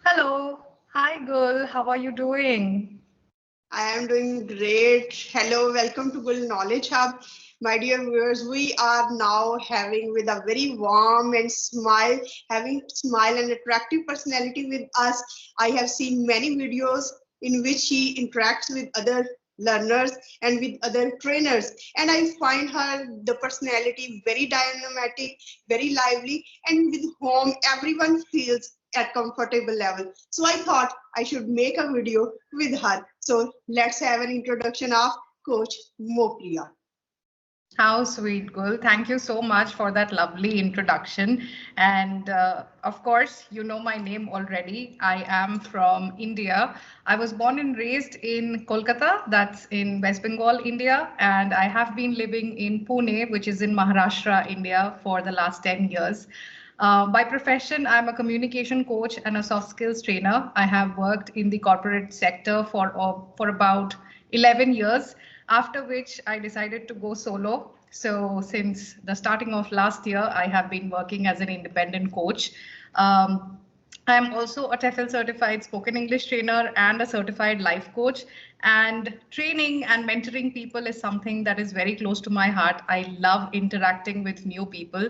Hello. Hi, girl. How are you doing? I am doing great. Hello, welcome to Good Knowledge Hub. My dear viewers, we are now having with a very warm and having smile and attractive personality with us. I have seen many videos in which she interacts with other learners and with other trainers, and I find her the personality very dynamic, very lively, and with whom everyone feels at comfortable level. So I thought I should make a video with her. So let's have an introduction of Coach Mopriya. How sweet, girl. Thank you so much for that lovely introduction. And of course, you know my name already. I am from India. I was born and raised in Kolkata, that's in West Bengal, India. And I have been living in Pune, which is in Maharashtra, India, for the last 10 years. By profession, I'm a communication coach and a soft skills trainer. I have worked in the corporate sector for about 11 years, after which I decided to go solo. So, since the starting of last year, I have been working as an independent coach. Um, I'm also a TEFL certified spoken English trainer and a certified life coach. And training and mentoring people is something that is very close to my heart. I love interacting with new people.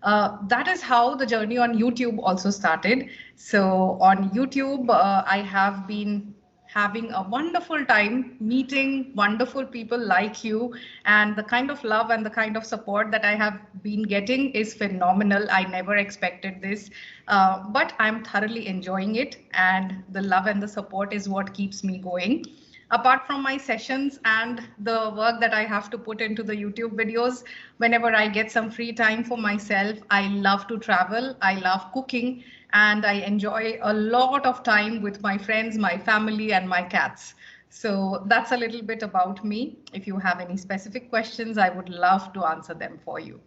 That is how the journey on YouTube also started. So, on YouTube, I have been having a wonderful time meeting wonderful people like you, and the kind of love and the kind of support that I have been getting is phenomenal. I never expected this, but I'm thoroughly enjoying it, and the love and the support is what keeps me going. Apart from my sessions and the work that I have to put into the YouTube videos, whenever I get some free time for myself, I love to travel, I love cooking, and I enjoy a lot of time with my friends, my family, and my cats. So that's a little bit about me. If you have any specific questions, I would love to answer them for you.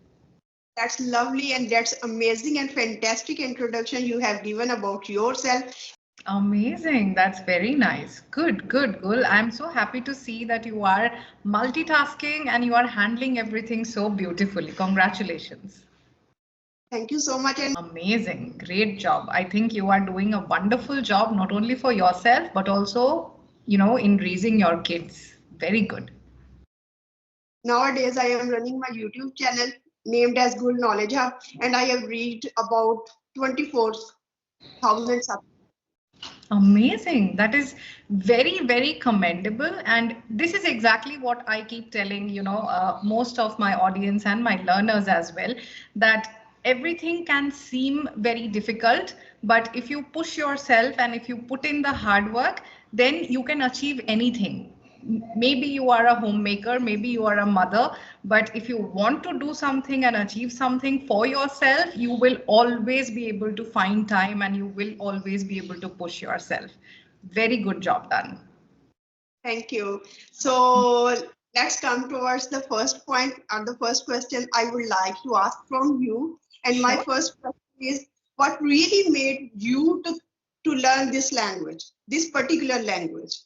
That's lovely and that's amazing and fantastic introduction you have given about yourself. Amazing. That's very nice. Good, good, good. I'm so happy to see that you are multitasking and you are handling everything so beautifully. Congratulations. Thank you so much. And Amazing. Great job. I think you are doing a wonderful job, not only for yourself, but also, in raising your kids. Very good. nowadays I am running my YouTube channel named as Good Knowledge Hub, and I have reached about 24,000 subscribers. Amazing. That is very, very commendable. And this is exactly what I keep telling, most of my audience and my learners as well, that everything can seem very difficult, but if you push yourself and if you put in the hard work, then you can achieve anything. Maybe you are a homemaker, maybe you are a mother, but if you want to do something and achieve something for yourself, you will always be able to find time and you will always be able to push yourself. Very good job done. Thank you. So let's come towards the first point and the first question I would like to ask from you. And my Sure. first question is, what really made you to learn this language, this particular language?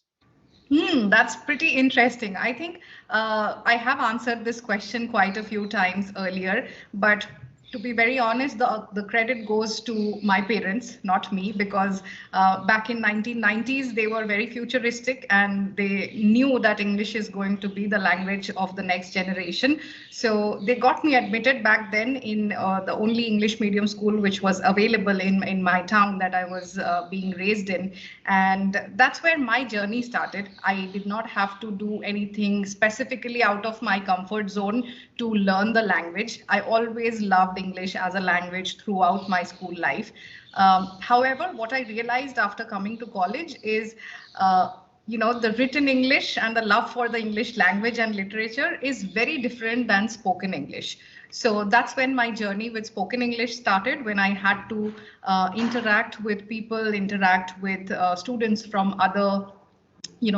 That's pretty interesting. I think I have answered this question quite a few times earlier, but to be very honest, the credit goes to my parents, not me, because back in 1990s they were very futuristic and they knew that English is going to be the language of the next generation. So they got me admitted back then in the only English medium school which was available in my town that I was being raised in. And that's where my journey started. I did not have to do anything specifically out of my comfort zone to learn the language. I always loved English as a language throughout my school life. However, what I realized after coming to college is the written English and the love for the English language and literature is very different than spoken English. So that's when my journey with spoken English started, when I had to interact with people, interact with students from other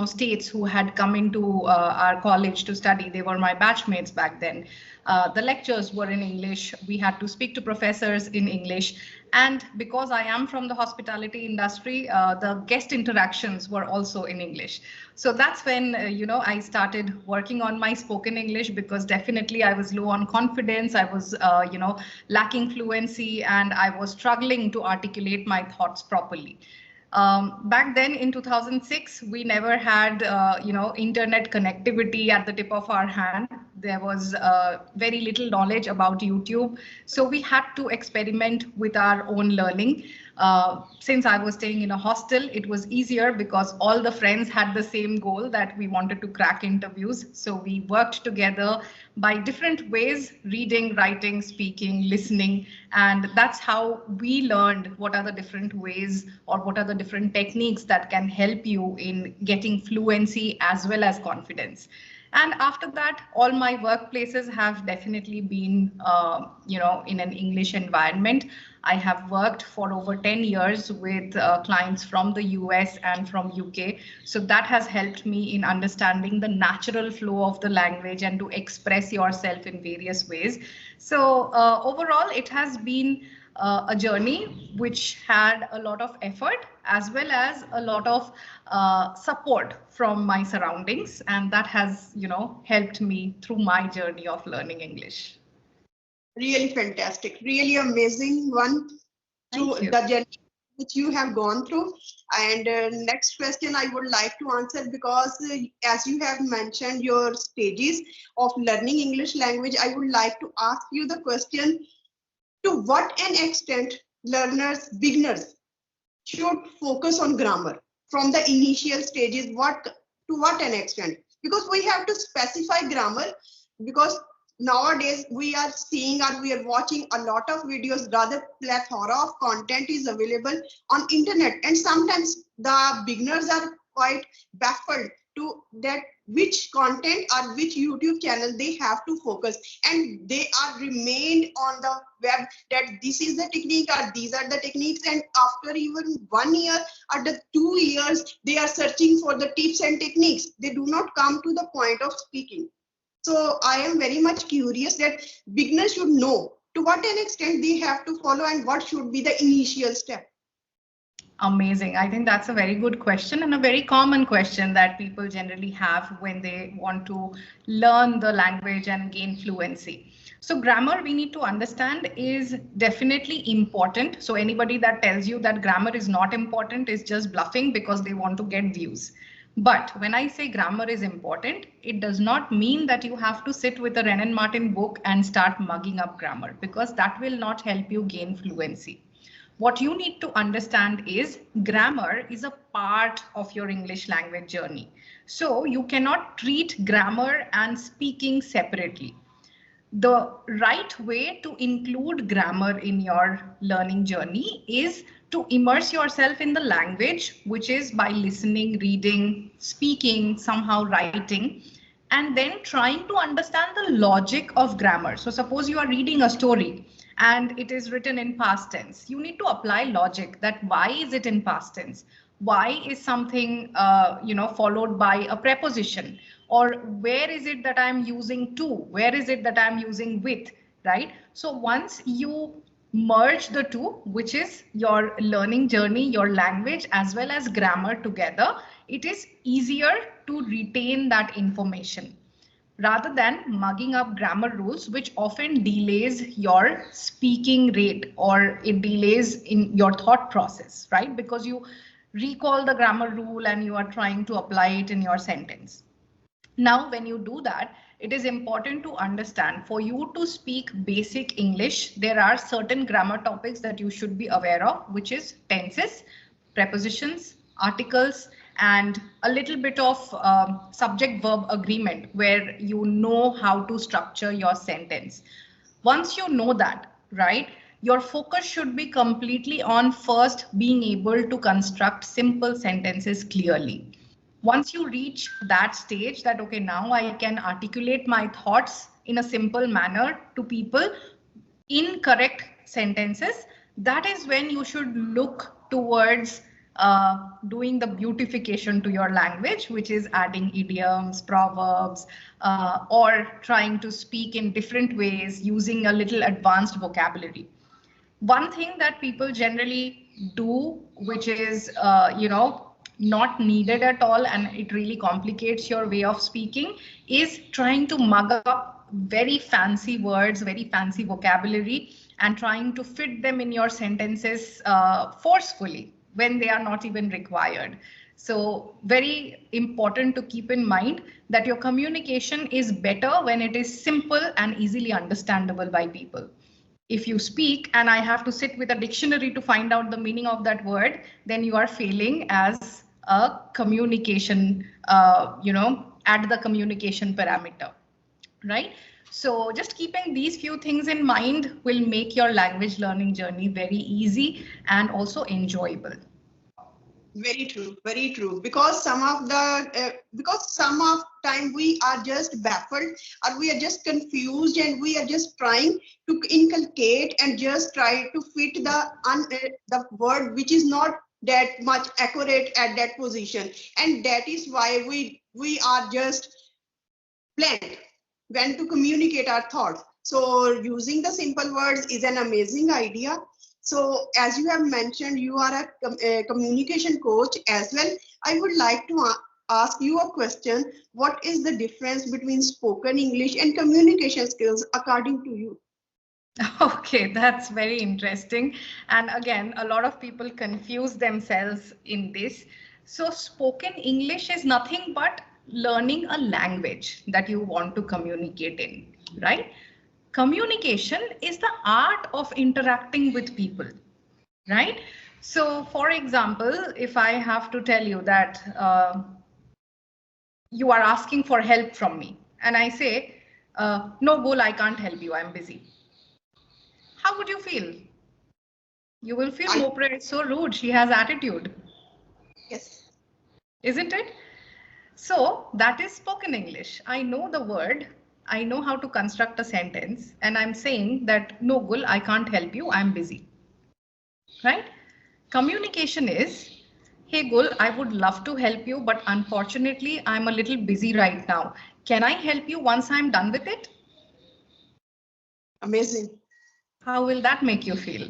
states who had come into our college to study. They were my batchmates back then. The lectures were in English. We had to speak to professors in English. And because I am from the hospitality industry, the guest interactions were also in English. So that's when I started working on my spoken English, because definitely I was low on confidence. I was lacking fluency, and I was struggling to articulate my thoughts properly. Back then in 2006, we never had, internet connectivity at the tip of our hand. There was very little knowledge about YouTube. So we had to experiment with our own learning. Since I was staying in a hostel, it was easier because all the friends had the same goal that we wanted to crack interviews. So we worked together by different ways, reading, writing, speaking, listening. And that's how we learned what are the different ways or what are the different techniques that can help you in getting fluency as well as confidence. And after that, all my workplaces have definitely been, in an English environment. I have worked for over 10 years with clients from the US and from UK. So that has helped me in understanding the natural flow of the language and to express yourself in various ways. So overall, it has been a journey which had a lot of effort as well as a lot of support from my surroundings, and that has helped me through my journey of learning English. Really fantastic, really amazing one through Thank you. the journey which you have gone through. And next question I would like to answer, because as you have mentioned your stages of learning English language, I would like to ask you the question: to what an extent beginners should focus on grammar from the initial stages? To what an extent? Because we have to specify grammar, because nowadays we are seeing or we are watching a lot of videos, rather plethora of content is available on internet, and sometimes the beginners are quite baffled to that which content or which YouTube channel they have to focus, and they are remained on the web that this is the technique or these are the techniques, and after even 1 year or the 2 years they are searching for the tips and techniques. They do not come to the point of speaking. So I am very much curious that beginners should know to what an extent they have to follow and what should be the initial step. Amazing. I think that's a very good question and a very common question that people generally have when they want to learn the language and gain fluency. So grammar, we need to understand, is definitely important. So anybody that tells you that grammar is not important is just bluffing because they want to get views. But when I say grammar is important, it does not mean that you have to sit with a Renan Martin book and start mugging up grammar, because that will not help you gain fluency. What you need to understand is grammar is a part of your English language journey. So you cannot treat grammar and speaking separately. The right way to include grammar in your learning journey is to immerse yourself in the language, which is by listening, reading, speaking, somehow writing, and then trying to understand the logic of grammar. So suppose you are reading a story and it is written in past tense. You need to apply logic, that why is it in past tense? Why is something followed by a preposition? Or where is it that I'm using to? Where is it that I'm using with? Right? So once you merge the two, which is your learning journey, your language as well as grammar together, it is easier to retain that information rather than mugging up grammar rules, which often delays your speaking rate or it delays in your thought process, right? Because you recall the grammar rule and you are trying to apply it in your sentence. Now, when you do that, it is important to understand, for you to speak basic English, there are certain grammar topics that you should be aware of, which is tenses, prepositions, articles, and a little bit of subject verb agreement, where you know how to structure your sentence. Once you know that, right, your focus should be completely on first being able to construct simple sentences clearly. Once you reach that stage that, okay, now I can articulate my thoughts in a simple manner to people in correct sentences, that is when you should look towards doing the beautification to your language, which is adding idioms, proverbs, or trying to speak in different ways using a little advanced vocabulary. One thing that people generally do, which is not needed at all, and it really complicates your way of speaking, is trying to mug up very fancy words, very fancy vocabulary, and trying to fit them in your sentences forcefully, when they are not even required. So very important to keep in mind that your communication is better when it is simple and easily understandable by people. If you speak and I have to sit with a dictionary to find out the meaning of that word, then you are failing as a communication, at the communication parameter, right? So just keeping these few things in mind will make your language learning journey very easy and also enjoyable. Very true, very true. Because some of time we are just baffled, or we are just confused, and we are just trying to inculcate and just try to fit the word which is not that much accurate at that position, and that is why we are just blank when to communicate our thoughts. So using the simple words is an amazing idea. So as you have mentioned, you are a communication coach as well. I would like to ask you a question. What is the difference between spoken English and communication skills according to you? Okay, that's very interesting. And again, a lot of people confuse themselves in this. So, spoken English is nothing but learning a language that you want to communicate in, right? Communication is the art of interacting with people, right? So, for example, if I have to tell you that you are asking for help from me, and I say, no, Gul, I can't help you, I'm busy. How would you feel? You will feel I Mopra is so rude. She has attitude, Yes. isn't it? So that is spoken English. I know the word. I know how to construct a sentence. And I'm saying that, no, Gul, I can't help you. I'm busy. Right? Communication is, hey, Gul, I would love to help you, but unfortunately, I'm a little busy right now. Can I help you once I'm done with it? Amazing. How will that make you feel?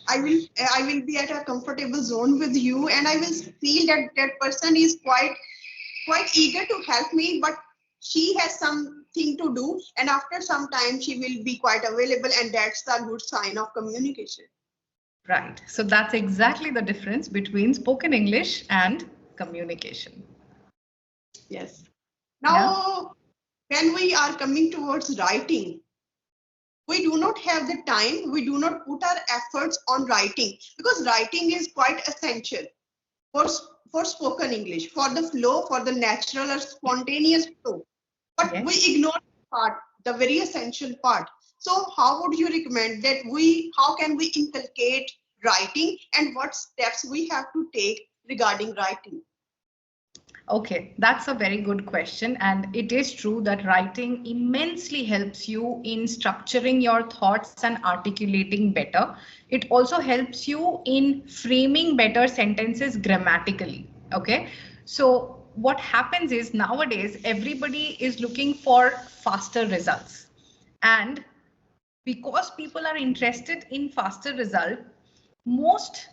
I will be at a comfortable zone with you, and I will feel that that person is quite eager to help me, but she has something to do, and after some time she will be quite available, and that's the good sign of communication. Right. So that's exactly the difference between spoken English and communication. Yes. Yeah. Now, when we are coming towards writing, we do not have the time, we do not put our efforts on writing, because writing is quite essential for for spoken English, for the flow, for the natural or spontaneous flow. But we Yes. ignore part, the very essential part. So how would you recommend that how can we inculcate writing, and what steps we have to take regarding writing? Okay, that's a very good question. And it is true that writing immensely helps you in structuring your thoughts and articulating better. It also helps you in framing better sentences grammatically. Okay, so what happens is nowadays everybody is looking for faster results. And because people are interested in faster result, most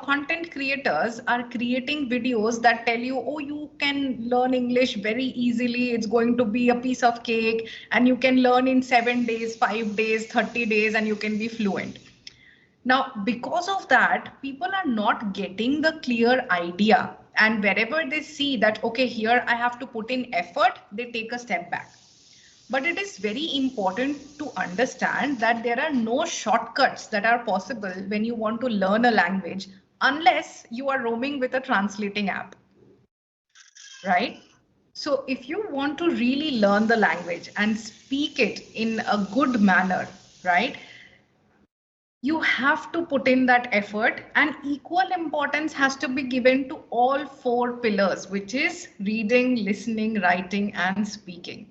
content creators are creating videos that tell you, oh, you can learn English very easily, it's going to be a piece of cake, and you can learn in 7 days, 5 days, 30 days, and you can be fluent. Now, because of that, people are not getting the clear idea, and wherever they see that, okay, here I have to put in effort, they take a step back. But it is very important to understand that there are no shortcuts that are possible when you want to learn a language unless you are roaming with a translating app, right? So if you want to really learn the language and speak it in a good manner, right? You have to put in that effort, and equal importance has to be given to all four pillars, which is reading, listening, writing, and speaking.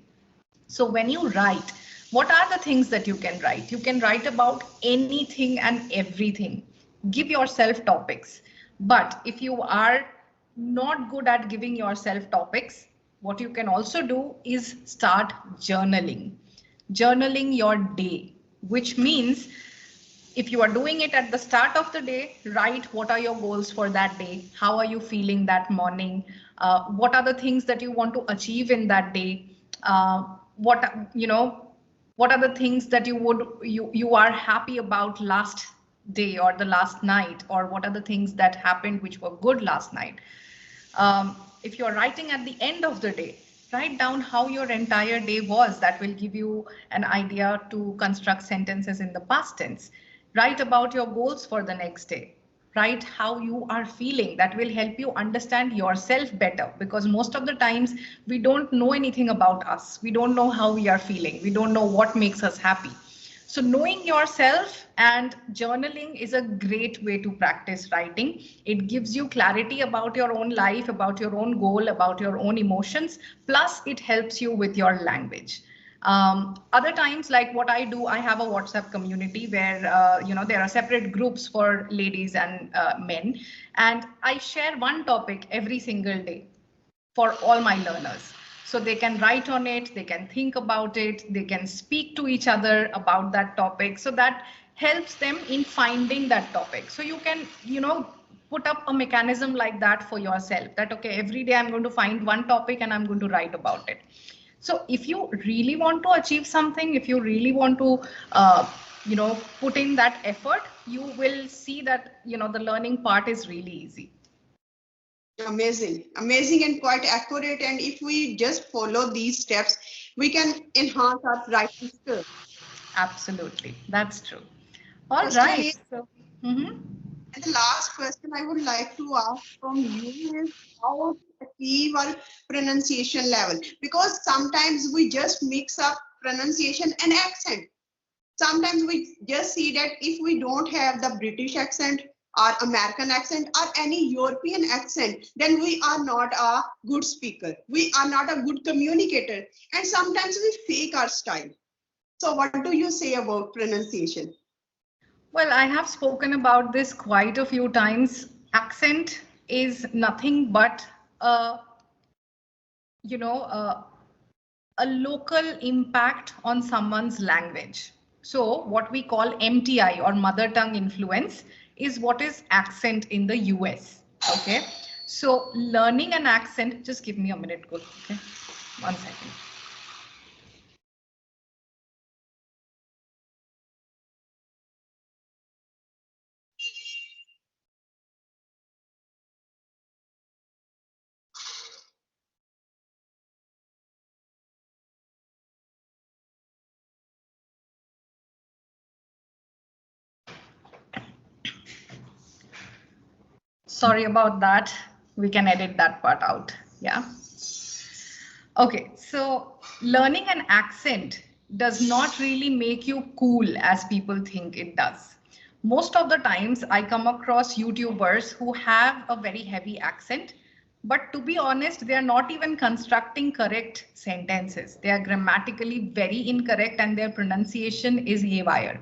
So when you write, what are the things that you can write? You can write about anything and everything. Give yourself topics. But if you are not good at giving yourself topics, what you can also do is start journaling. Journaling your day, which means if you are doing it at the start of the day, write what are your goals for that day, how are you feeling that morning, what are the things that you want to achieve in that day, what what are the things that you are happy about last day or the last night, or what are the things that happened which were good last night. If you're writing at the end of the day, write down how your entire day was. That will give you an idea to construct sentences in the past tense. Write about your goals for the next day. Write how you are feeling. That will help you understand yourself better, because most of the times we don't know anything about us. We don't know how we are feeling. We don't know what makes us happy. So knowing yourself and journaling is a great way to practice writing. It gives you clarity about your own life, about your own goal, about your own emotions. Plus, it helps you with your language. Other times, like what I do, I have a WhatsApp community where there are separate groups for ladies and men, and I share one topic every single day for all my learners. So they can write on it, they can think about it, they can speak to each other about that topic. So that helps them in finding that topic. So you can, put up a mechanism like that for yourself, that, okay, every day I'm going to find one topic and I'm going to write about it. So if you really want to achieve something, if you really want to, put in that effort, you will see that, the learning part is really easy. Amazing, amazing, and quite accurate. And if we just follow these steps, we can enhance our writing skills. Absolutely, that's true. All right. Personally, So, mhm. and the last question I would like to ask from you is how to achieve our pronunciation level? Because sometimes we just mix up pronunciation and accent. Sometimes we just see that if we don't have the British accent or American accent or any European accent, then we are not a good speaker. We are not a good communicator. And sometimes we fake our style. So what do you say about pronunciation? Well, I have spoken about this quite a few times. Accent is nothing but a, you know, a, a local impact on someone's language. So what we call MTI, or mother tongue influence, is what is accent in the US. Okay. So learning an accent, just give me a minute, good. Okay. 1 second. Sorry about that. We can edit that part out. Yeah. Okay, so learning an accent does not really make you cool as people think it does. Most of the times I come across YouTubers who have a very heavy accent, but to be honest, they are not even constructing correct sentences. They are grammatically very incorrect and their pronunciation is haywire.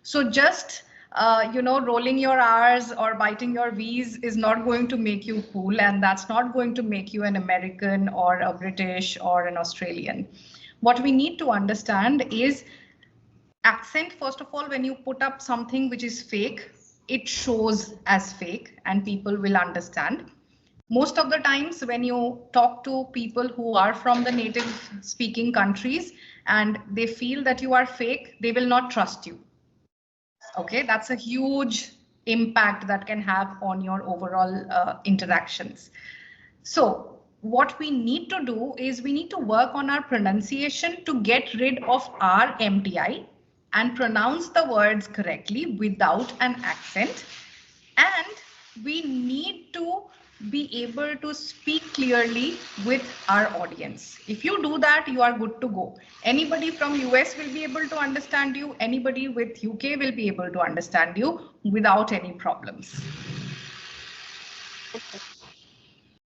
So just rolling your R's or biting your V's is not going to make you cool, and that's not going to make you an American or a British or an Australian. What we need to understand is accent. First of all, when you put up something which is fake, it shows as fake and people will understand. Most of the times when you talk to people who are from the native speaking countries and they feel that you are fake, they will not trust you. Okay, that's a huge impact that can have on your overall interactions. So what we need to do is we need to work on our pronunciation to get rid of our MTI and pronounce the words correctly without an accent. And we need to be able to speak clearly with our audience. If you do that, you are good to go. Anybody from US will be able to understand you. Anybody with UK will be able to understand you without any problems.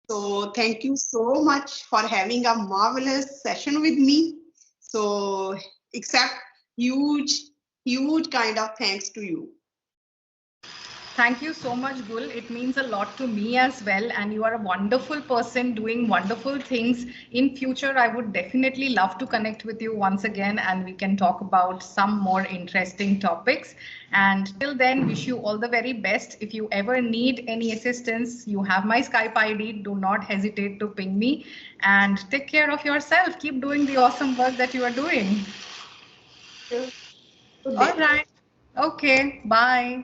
So thank you so much for having a marvelous session with me. So accept huge, huge kind of thanks to you. Thank you so much, Gul. It means a lot to me as well. And you are a wonderful person doing wonderful things. In future, I would definitely love to connect with you once again and we can talk about some more interesting topics. And till then, wish you all the very best. If you ever need any assistance, you have my Skype ID. Do not hesitate to ping me and take care of yourself. Keep doing the awesome work that you are doing. Good All day. right. Okay. Bye.